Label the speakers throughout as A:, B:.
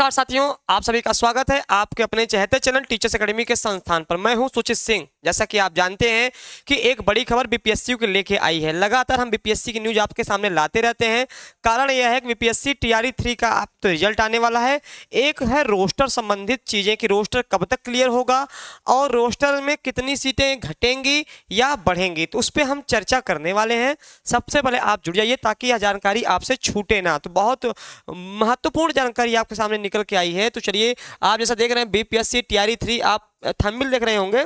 A: नमस्कार साथियों, आप सभी का स्वागत है आपके अपने चहेते चैनल टीचर्स एकेडमी के संस्थान पर। मैं हूं सुचित सिंह। जैसा कि आप जानते हैं कि एक बड़ी खबर बीपीएससी को लेके आई है। लगातार हम बीपीएससी की न्यूज आपके सामने लाते रहते हैं। कारण यह है कि बीपीएससी टीआरई 3 का आप तो रिजल्ट आने वाला है। एक है रोस्टर संबंधित चीजें कि रोस्टर कब तक क्लियर होगा और रोस्टर में कितनी सीटें घटेंगी या बढ़ेंगी, तो उस पर हम चर्चा करने वाले हैं। सबसे पहले आप जुड़ जाइए ताकि यह जानकारी आपसे छूटे ना। तो बहुत महत्वपूर्ण जानकारी आपके सामने निकल के आई है। तो चलिए, आप जैसा देख रहे हैं बीपीएससी टीआरई 3, आप थंबनेल देख रहे होंगे।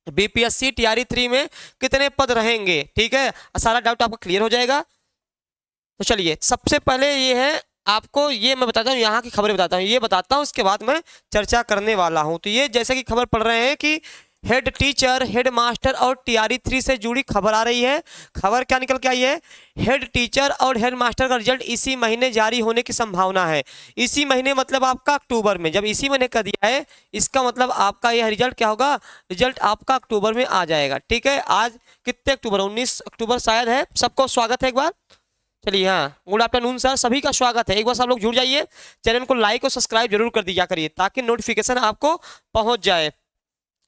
A: बीपीएससी टीआरई 3 में कितने पद रहेंगे, ठीक है, सारा डाउट आपका क्लियर हो जाएगा। तो चलिए, सबसे पहले ये है, आपको ये मैं बताता हूँ, यहाँ की खबरें बताता हूँ, ये बताता हूँ, उसके बाद मैं चर्चा करने वाला हूँ। तो ये जैसे कि खबर पढ़ रहे हैं कि हेड टीचर, हेड मास्टर और टीआरई 3 से जुड़ी खबर आ रही है। खबर क्या निकल के आई है? हेड टीचर और हेड मास्टर का रिजल्ट इसी महीने जारी होने की संभावना है। इसी महीने मतलब आपका अक्टूबर में। जब इसी महीने का दिया है, इसका मतलब आपका यह रिजल्ट क्या होगा? रिजल्ट आपका अक्टूबर में आ जाएगा, ठीक है। आज कितने अक्टूबर? 19 अक्टूबर शायद है। सबको स्वागत है एक बार। चलिए, हाँ, गुड आफ्टरनून सर, सभी का स्वागत है। एक बार सब लोग जुड़ जाइए, चैनल को लाइक और सब्सक्राइब जरूर कर दिया करिए ताकि नोटिफिकेशन आपको पहुंच जाए।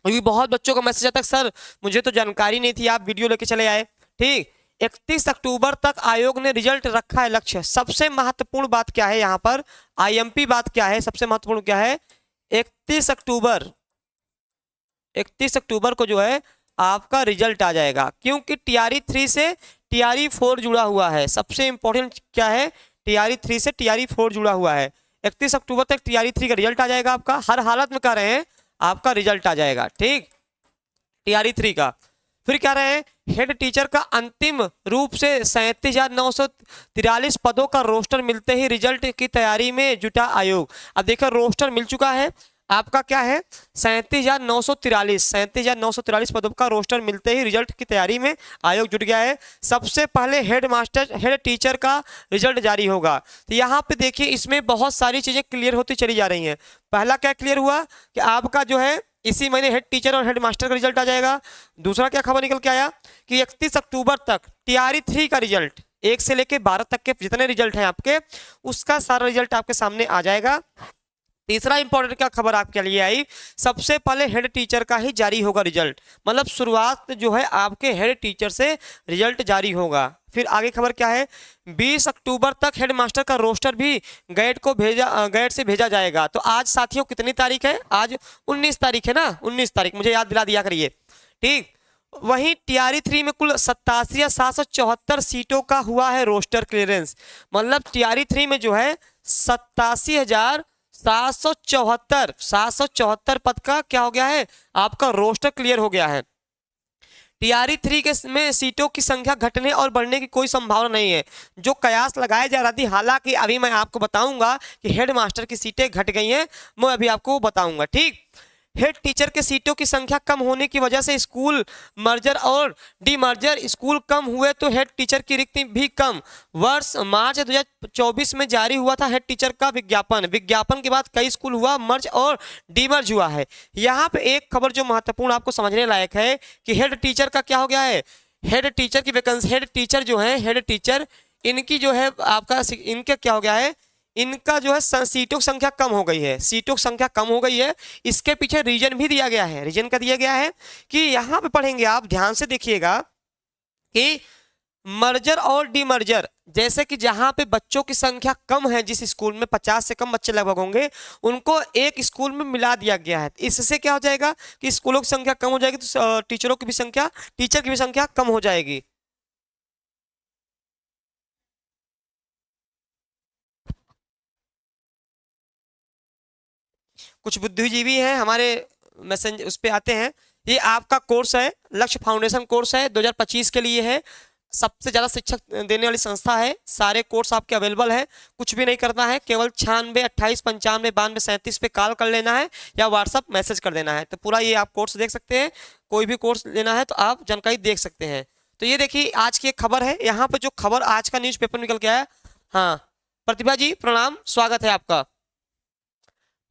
A: क्योंकि बहुत बच्चों का मैसेज आता है, सर मुझे तो जानकारी नहीं थी, आप वीडियो लेके चले आए। ठीक, 31 अक्टूबर तक आयोग ने रिजल्ट रखा है लक्ष्य। सबसे महत्वपूर्ण बात क्या है यहाँ पर? आईएमपी बात क्या है? सबसे महत्वपूर्ण क्या है? 31 अक्टूबर को जो है आपका रिजल्ट आ जाएगा, क्योंकि टीआरई 3 से टीआरई 4 जुड़ा हुआ है। सबसे इंपॉर्टेंट क्या है? टीआरई 3 से टीआरई 4 जुड़ा हुआ है। 31 अक्टूबर तक टीआरई 3 का रिजल्ट आ जाएगा आपका। हर हालत में कह रहे हैं आपका रिजल्ट आ जाएगा, ठीक, टीआरई 3 का। फिर क्या रहे हैं? हेड टीचर का अंतिम रूप से 37,943 पदों का रोस्टर मिलते ही रिजल्ट की तैयारी में जुटा आयोग। अब देखो, रोस्टर मिल चुका है आपका, क्या है? 37,943 पदों का रोस्टर मिलते ही रिजल्ट की तैयारी में आयोग जुट गया है। सबसे पहले हेड मास्टर, हेड टीचर का रिजल्ट जारी होगा। तो यहाँ पे देखिए, इसमें बहुत सारी चीजें क्लियर होती चली जा रही हैं। पहला क्या क्लियर हुआ कि आपका जो है इसी महीने हेड टीचर और हेड मास्टर का रिजल्ट आ जाएगा। दूसरा क्या खबर निकल के आया कि 31 अक्टूबर तक टीआरई 3 का रिजल्ट, 1 से लेकर 12 तक के जितने रिजल्ट हैं आपके, उसका सारा रिजल्ट आपके सामने आ जाएगा। तीसरा इंपॉर्टेंट क्या खबर आपके लिए आई? सबसे पहले हेड टीचर का ही जारी होगा रिजल्ट, मतलब शुरुआत जो है आपके हेड टीचर से रिजल्ट जारी होगा। फिर आगे खबर क्या है? 20 अक्टूबर तक हेड मास्टर का रोस्टर भी गैट से भेजा जाएगा। तो आज साथियों कितनी तारीख है? आज 19 तारीख है ना, 19 तारीख, मुझे याद दिला दिया करिए, ठीक। वहीं टीआरई 3 में कुल 87 या 774 सीटों का हुआ है रोस्टर क्लियरेंस। मतलब टीआरई 3 में जो है 87,774 पद का क्या हो गया है? आपका रोस्टर क्लियर हो गया है। टीआरई 3 के में सीटों की संख्या घटने और बढ़ने की कोई संभावना नहीं है, जो कयास लगाया जा रहा थी। हालांकि अभी मैं आपको बताऊंगा कि हेड मास्टर की सीटें घट गई हैं, मैं अभी आपको बताऊंगा, ठीक। हेड टीचर के सीटों की संख्या कम होने की वजह से स्कूल मर्जर और डीमर्जर, स्कूल कम हुए तो हेड टीचर की रिक्ति भी कम। वर्ष मार्च 2024 में जारी हुआ था हेड टीचर का विज्ञापन के बाद कई स्कूल हुआ मर्ज और डीमर्ज हुआ है। यहाँ पे एक खबर जो महत्वपूर्ण आपको समझने लायक है कि हेड टीचर का क्या हो गया है? हेड टीचर की वैकेंसी, हेड टीचर जो है, हेड टीचर इनकी जो है आपका, इनका क्या हो गया है? इनका जो है सीटों की संख्या कम हो गई है। सीटों की संख्या कम हो गई है, इसके पीछे रीजन भी दिया गया है। रीजन का दिया गया है कि यहाँ पे पढ़ेंगे, आप ध्यान से देखिएगा कि मर्जर और डीमर्जर, जैसे कि जहां पे बच्चों की संख्या कम है, जिस स्कूल में 50 से कम बच्चे लगभग होंगे, उनको एक स्कूल में मिला दिया गया है। इससे क्या हो जाएगा कि स्कूलों की संख्या कम हो जाएगी, तो टीचर की भी संख्या कम हो जाएगी। कुछ बुद्धिजीवी हैं हमारे मैसेज उस पे आते हैं। ये आपका कोर्स है, लक्ष्य फाउंडेशन कोर्स है, 2025 के लिए है। सबसे ज्यादा शिक्षक देने वाली संस्था है। सारे कोर्स आपके अवेलेबल है, कुछ भी नहीं करना है, केवल 96 28 95 92 37 पे कॉल कर लेना है या व्हाट्सअप मैसेज कर देना है। तो पूरा ये आप कोर्स देख सकते हैं। कोई भी कोर्स लेना है तो आप जानकारी देख सकते हैं। तो ये देखिए, आज की एक खबर है। यहाँ पे जो खबर आज का न्यूज़पेपर निकल के आया, हाँ, प्रतिभा जी प्रणाम, स्वागत है आपका।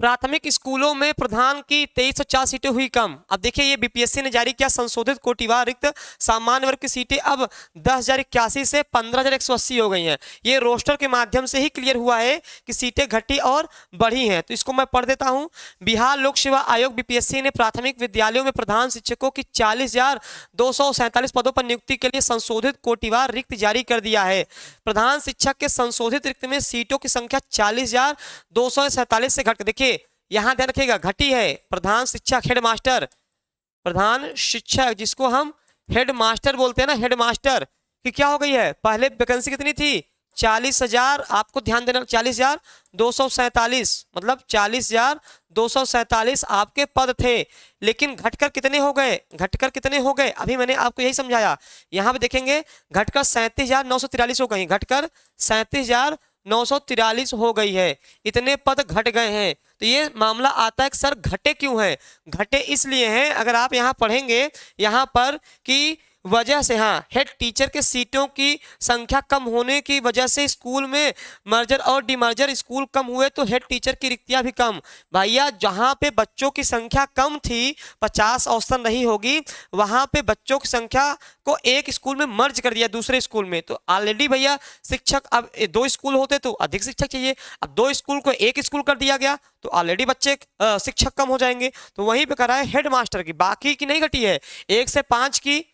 A: प्राथमिक स्कूलों में प्रधान की 2304 सीटें हुई कम। अब देखिए ये बीपीएससी ने जारी किया संशोधित कोटिवार रिक्त सामान्य वर्ग की सीटें अब 10,081 से 15,180 हो गई हैं। ये रोस्टर के माध्यम से ही क्लियर हुआ है कि सीटें घटी और बढ़ी हैं। तो इसको मैं पढ़ देता हूं। बिहार लोक सेवा आयोग बीपीएससी ने प्राथमिक विद्यालयों में प्रधान शिक्षकों की 40,247 पदों पर नियुक्ति के लिए संशोधित कोटिवार रिक्त जारी कर दिया है। प्रधान शिक्षक के संशोधित रिक्त में सीटों की संख्या 40,247 से घट, देखिए यहां ध्यान रखिएगा, घटी है। प्रधान शिक्षक हेडमास्टर, प्रधान शिक्षक जिसको हम हेडमास्टर बोलते हैं ना, हेडमास्टर की क्या हो गई है, पहले वैकेंसी कितनी थी 40,000, आपको ध्यान देना 40,247, मतलब 40,247 आपके पद थे, लेकिन घटकर कितने हो गए, घटकर कितने हो गए, अभी मैंने आपको यही समझाया। यहां पे देखेंगे घटकर 37,943 हो गई, घटकर 37,943 हो गई है, इतने पद घट गए हैं। तो ये मामला आता है कि सर घटे क्यों हैं, घटे इसलिए हैं, अगर आप यहाँ पढ़ेंगे यहाँ पर कि वजह से, हाँ, हेड टीचर के सीटों की संख्या कम होने की वजह से स्कूल में मर्जर और डिमर्जर स्कूल कम हुए तो हेड टीचर की रिक्तियां भी कम। भैया जहां पे बच्चों की संख्या कम थी, 50 औसतन नहीं होगी, वहां पे बच्चों की संख्या को एक स्कूल में मर्ज कर दिया दूसरे स्कूल में, तो ऑलरेडी भैया शिक्षक, अब 2 स्कूल होते तो अधिक शिक्षक चाहिए, अब 2 स्कूल को 1 स्कूल कर दिया गया तो ऑलरेडी बच्चे शिक्षक कम हो जाएंगे। तो वहीं पे करा है हेड मास्टर की, बाकी की नहीं घटी है, 1 से 5 की,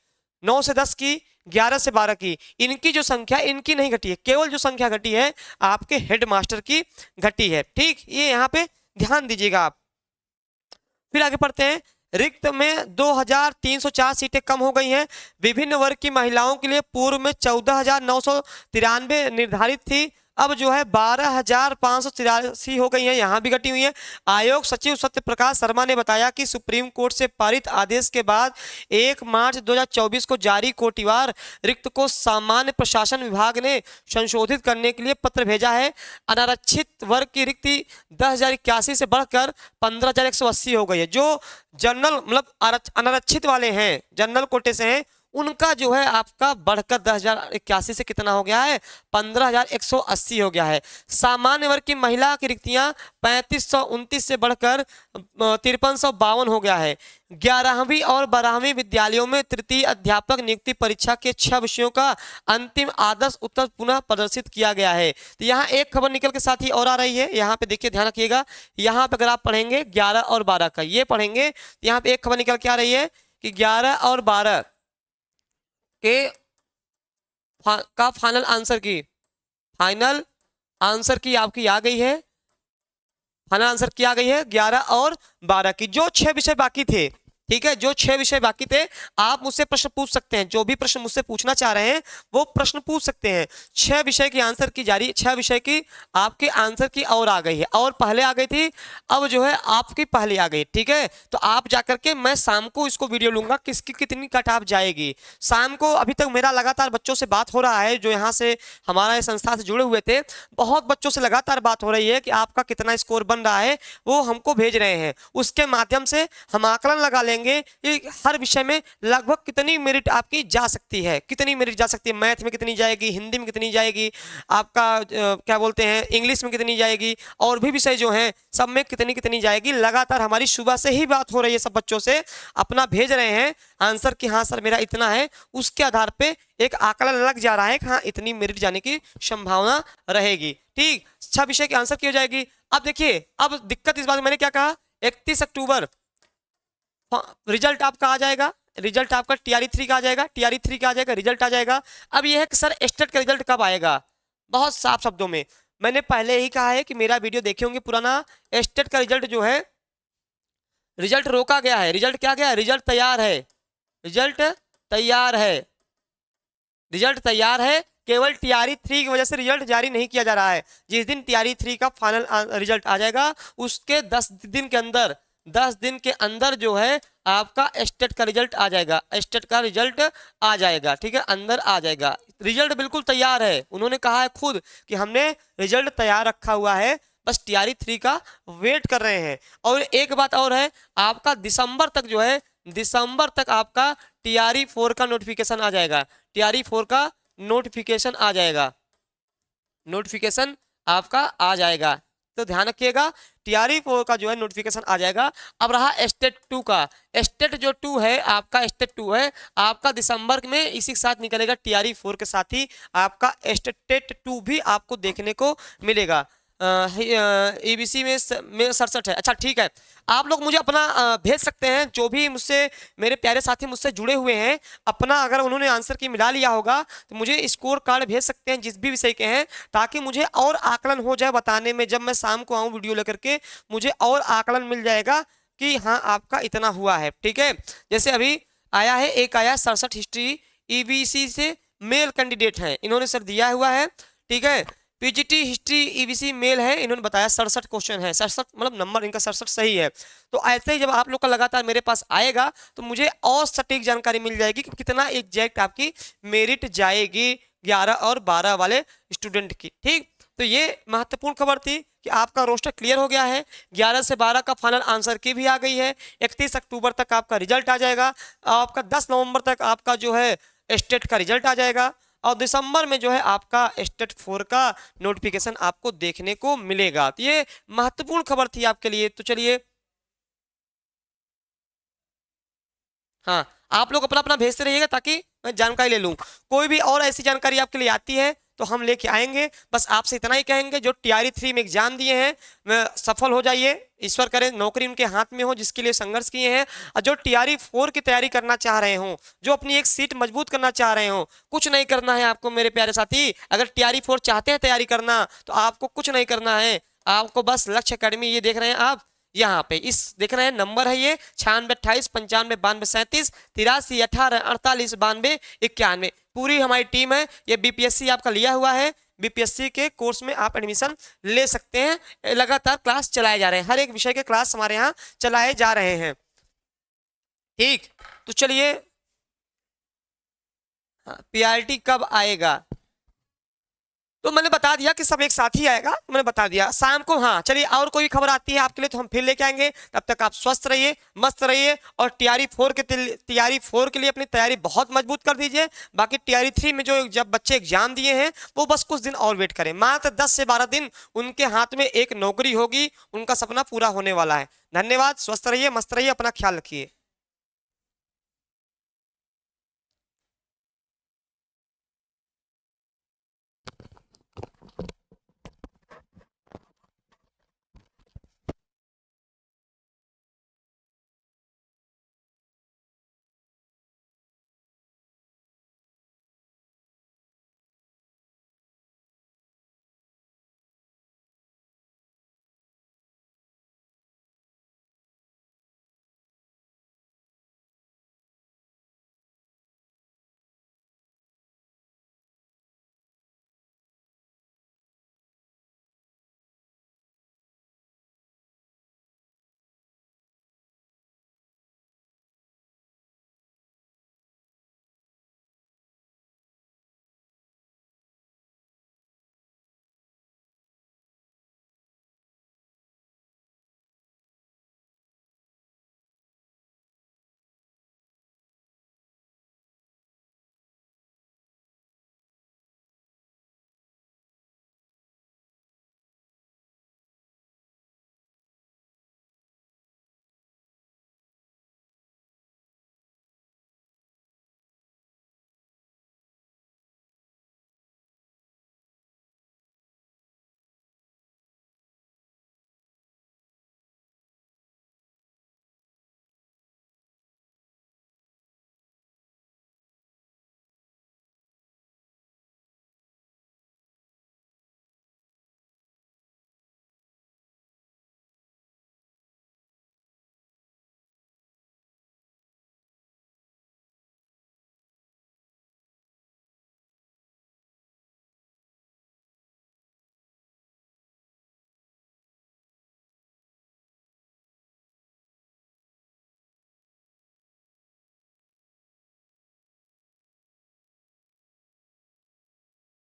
A: 9 से 10 की, 11 से 12 की, इनकी जो संख्या इनकी नहीं घटी है, केवल जो संख्या घटी है आपके हेडमास्टर की घटी है। ठीक, ये यहाँ पे ध्यान दीजिएगा आप। फिर आगे पढ़ते हैं। रिक्त में 2,304 सीटें कम हो गई हैं। विभिन्न वर्ग की महिलाओं के लिए पूर्व में 14,993 निर्धारित थी, अब जो है 12,583 हो गई है, यहाँ भी घटी हुई है। आयोग सचिव सत्य प्रकाश शर्मा ने बताया कि सुप्रीम कोर्ट से पारित आदेश के बाद 1 मार्च 2024 को जारी कोटिवार रिक्त को सामान्य प्रशासन विभाग ने संशोधित करने के लिए पत्र भेजा है। अनारक्षित वर्ग की रिक्ति 10,081 से बढ़कर 15,180 हो गई है। जो जनरल मतलब अनारक्षित वाले हैं, जनरल कोटे से हैं, उनका जो है आपका बढ़कर 10,081 से कितना हो गया है, 15,180 हो गया है। सामान्य वर्ग की महिला की रिक्तियां 3,529 से बढ़कर 5,352 हो गया है। 11वीं और 12वीं विद्यालयों में तृतीय अध्यापक नियुक्ति परीक्षा के 6 विषयों का अंतिम आदर्श उत्तर पुनः प्रदर्शित किया गया है। तो यहाँ एक खबर निकल के साथ ही और आ रही है, यहाँ पे देखिए ध्यान रखिएगा, यहाँ पे अगर आप पढ़ेंगे 11 और 12 का, ये पढ़ेंगे, यहाँ पे एक खबर निकल के आ रही है कि 11 और 12 के का फाइनल आंसर की आपकी आ गई है, फाइनल आंसर की आ गई है 11 और 12 की। जो 6 विषय बाकी थे, ठीक है, जो 6 विषय बाकी थे, आप मुझसे प्रश्न पूछ सकते हैं, जो भी प्रश्न मुझसे पूछना चाह रहे हैं वो प्रश्न पूछ सकते हैं। 6 विषय की आंसर की जारी, 6 विषय की आपके आंसर की और आ गई है, और पहले आ गई थी, अब जो है आपकी पहले आ गई, ठीक है। तो आप जाकर के, मैं शाम को इसको वीडियो लूंगा किसकी कितनी कट ऑफ जाएगी। शाम को अभी तक मेरा लगातार बच्चों से बात हो रहा है, जो यहाँ से हमारा संस्था से जुड़े हुए थे, बहुत बच्चों से लगातार बात हो रही है कि आपका कितना स्कोर बन रहा है, वो हमको भेज रहे हैं, उसके माध्यम से हम आकलन लगा लेंगे हर विषय में लगभग कितनी मेरिट आपकी जा सकती है, कितनी मेरिट जा सकती है, मैथ में कितनी जाएगी, हिंदी में कितनी जाएगी, आपका क्या बोलते हैं इंग्लिश में कितनी जाएगी, और भी विषय जो हैं सब में कितनी कितनी जाएगी। लगातार हमारी सुबह से ही बात हो रही है, सब बच्चों से अपना भेज रहे हैं आंसर कि हाँ सर मेरा इतना है, उसके आधार पे एक आकलन लग जा रहा है कि हाँ इतनी मेरिट जाने की संभावना रहेगी। ठीक, 6 विषय की आंसर की हो जाएगी। अब देखिए, अब दिक्कत इस बात में, मैंने क्या कहा, 31 अक्टूबर रिजल्ट आपका आ जाएगा, रिजल्ट आपका टीआरई 3 का आ जाएगा, टीआरई 3 का आ जाएगा, रिजल्ट आ जाएगा। अब यह है कि सर स्टेट का रिजल्ट कब आएगा, बहुत साफ शब्दों में मैंने पहले ही कहा है कि मेरा वीडियो देखे होंगे पुराना, स्टेट का रिजल्ट जो है, रिजल्ट रोका गया है, रिजल्ट क्या गया है, रिजल्ट तैयार है, रिजल्ट तैयार है, रिजल्ट तैयार है, केवल टीआरई 3 की वजह से रिजल्ट जारी नहीं किया जा रहा है। जिस दिन टीआरई 3 का फाइनल रिजल्ट आ जाएगा, उसके 10 दिन के अंदर, 10 दिन के अंदर जो है आपका स्टेट का रिजल्ट आ जाएगा, स्टेट का रिजल्ट आ जाएगा, ठीक है, अंदर आ जाएगा। रिजल्ट बिल्कुल तैयार है, उन्होंने कहा है खुद कि हमने रिजल्ट तैयार रखा हुआ है, बस टीआरई 3 का वेट कर रहे हैं। और एक बात और है, आपका दिसंबर तक जो है, दिसंबर तक आपका टीआरई 4 का नोटिफिकेशन आ जाएगा, टीआरई 4 का नोटिफिकेशन आ जाएगा, नोटिफिकेशन आपका आ जाएगा। तो ध्यान रखिएगा टीआरई 4 का जो है नोटिफिकेशन आ जाएगा। अब रहा स्टेट 2 का। स्टेट जो 2 है आपका, स्टेट 2 है आपका दिसंबर में इसी के साथ निकलेगा, टीआरई 4 के साथ ही आपका स्टेट 2 भी आपको देखने को मिलेगा। ईबीसी में 67 है। अच्छा ठीक है, आप लोग मुझे अपना भेज सकते हैं, जो भी मुझसे मेरे प्यारे साथी मुझसे जुड़े हुए हैं, अपना अगर उन्होंने आंसर की मिला लिया होगा तो मुझे स्कोर कार्ड भेज सकते हैं जिस भी विषय के हैं, ताकि मुझे और आकलन हो जाए बताने में। जब मैं शाम को आऊँ वीडियो लेकर के मुझे और आकलन मिल जाएगा कि हाँ आपका इतना हुआ है। ठीक है, जैसे अभी आया है, एक आया 67 हिस्ट्री ईबीसी से मेल कैंडिडेट है, इन्होंने सर दिया हुआ है। ठीक है, पीजीटी हिस्ट्री ईबीसी मेल है, इन्होंने बताया 67 क्वेश्चन है, 67 मतलब नंबर इनका 67 सही है। तो ऐसे ही जब आप लोग का लगातार मेरे पास आएगा तो मुझे और सटीक जानकारी मिल जाएगी कि कितना एग्जैक्ट आपकी मेरिट जाएगी 11 और 12 वाले स्टूडेंट की। ठीक, तो ये महत्वपूर्ण खबर थी कि आपका रोस्टर क्लियर हो गया है। 11 से 12 का फाइनल आंसर की भी आ गई है। 31 अक्टूबर तक आपका रिजल्ट आ जाएगा। आपका 10 नवंबर तक आपका जो है स्टेट का रिजल्ट आ जाएगा और दिसंबर में जो है आपका स्टेट 4 का नोटिफिकेशन आपको देखने को मिलेगा। तो ये महत्वपूर्ण खबर थी आपके लिए। तो चलिए, हाँ आप लोग अपना अपना भेजते रहिएगा ताकि मैं जानकारी ले लूँ। कोई भी और ऐसी जानकारी आपके लिए आती है तो हम लेके आएंगे। बस आपसे इतना ही कहेंगे, जो टीआरई 3 में एग्जाम दिए हैं वह सफल हो जाइए, ईश्वर करे नौकरी उनके हाथ में हो जिसके लिए संघर्ष किए हैं। और जो टीआरई 4 की तैयारी करना चाह रहे हो, जो अपनी एक सीट मजबूत करना चाह रहे हो, कुछ नहीं करना है आपको मेरे प्यारे साथी। अगर टीआरई 4 चाहते हैं तैयारी करना तो आपको कुछ नहीं करना है, आपको बस लक्ष्य एकेडमी, ये देख रहे हैं आप यहाँ पे, इस देख रहे हैं नंबर है ये 96 28 95 92 37 83 18 48 92 91। पूरी हमारी टीम है। ये बीपीएससी आपका लिया हुआ है, बीपीएससी के कोर्स में आप एडमिशन ले सकते हैं। लगातार क्लास चलाए जा रहे हैं, हर एक विषय के क्लास हमारे यहाँ चलाए जा रहे हैं। ठीक, तो चलिए, पीआरटी कब आएगा तो मैंने बता दिया कि सब एक साथ ही आएगा, मैंने बता दिया शाम को। हाँ चलिए, और कोई खबर आती है आपके लिए तो हम फिर लेके आएंगे। तब तक आप स्वस्थ रहिए, मस्त रहिए और टीआरई 4 के लिए अपनी तैयारी बहुत मजबूत कर दीजिए। बाकी टीआरई 3 में जो जब बच्चे एग्जाम दिए हैं वो बस कुछ दिन और वेट करें, मात्र 10 से 12 दिन उनके हाथ में एक नौकरी होगी, उनका सपना पूरा होने वाला है। धन्यवाद, स्वस्थ रहिए, मस्त रहिए, अपना ख्याल रखिए।